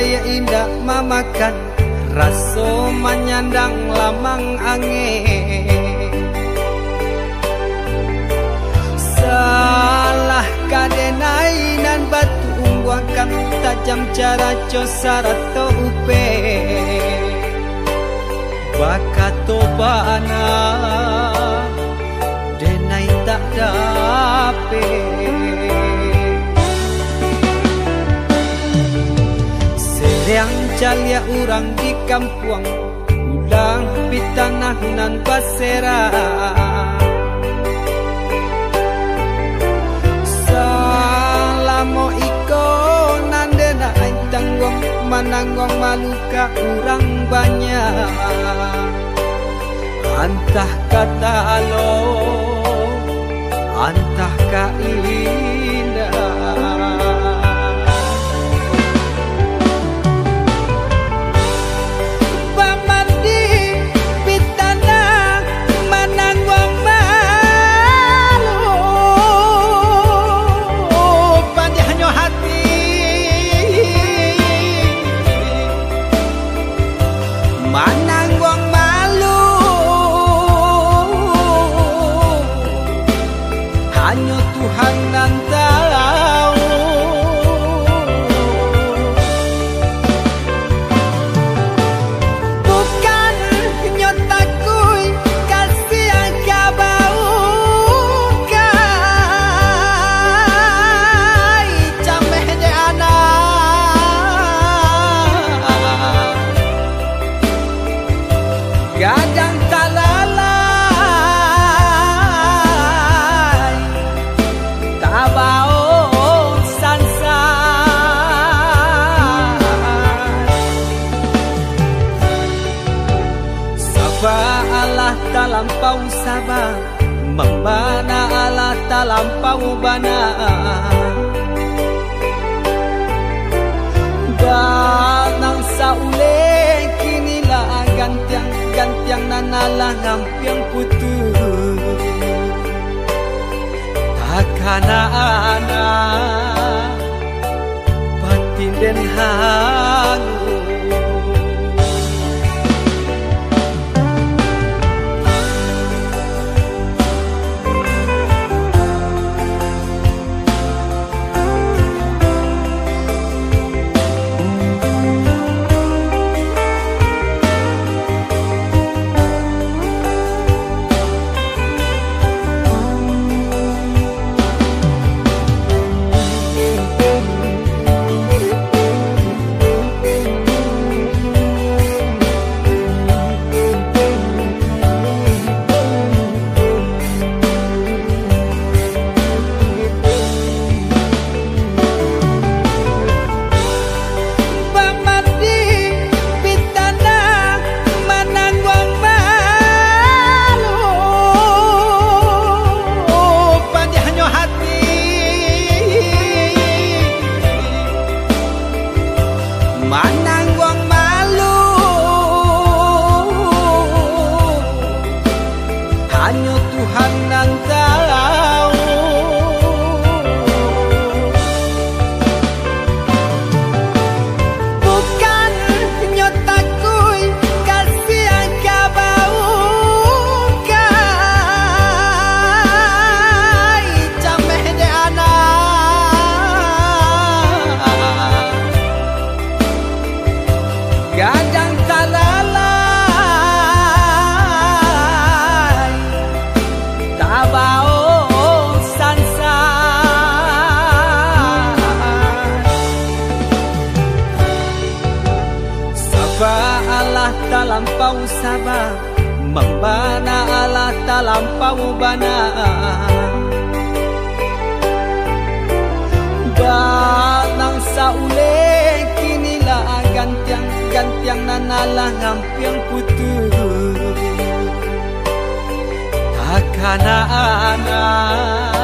daya indah mamakan raso menyandang lamang angin. Salah kadenai nan batu ungguakan tajam cara cosara to upe bakato bana denai tak dape. Yang calia urang di kampung ulang pitanah nan basera. Salamo iko nandena aing tanggung mananggong maluka urang banyak. Antah kata alo, antah ka indah. Mananggong malu hanya Tuhan yang tahu. Bukan nyotaku kasih yang kabau kai cameh de anak gadang talalai tabao sansa. Saba Allah talampau saba, membana Allah talampau bana. Danang saule kinilah gantiang nanalah ngampiang putus takana anak batin den hangu. Mananggong malu hanya Tuhan yang tahu. Bukan nyotaku kasih yang kabau kai cameh de anak gadang talalai tabao sansa. Saba Allah talampau saba, membana Allah talampau bana. Danang saule kinilah gantiang nanalah ngampiang putus takana anak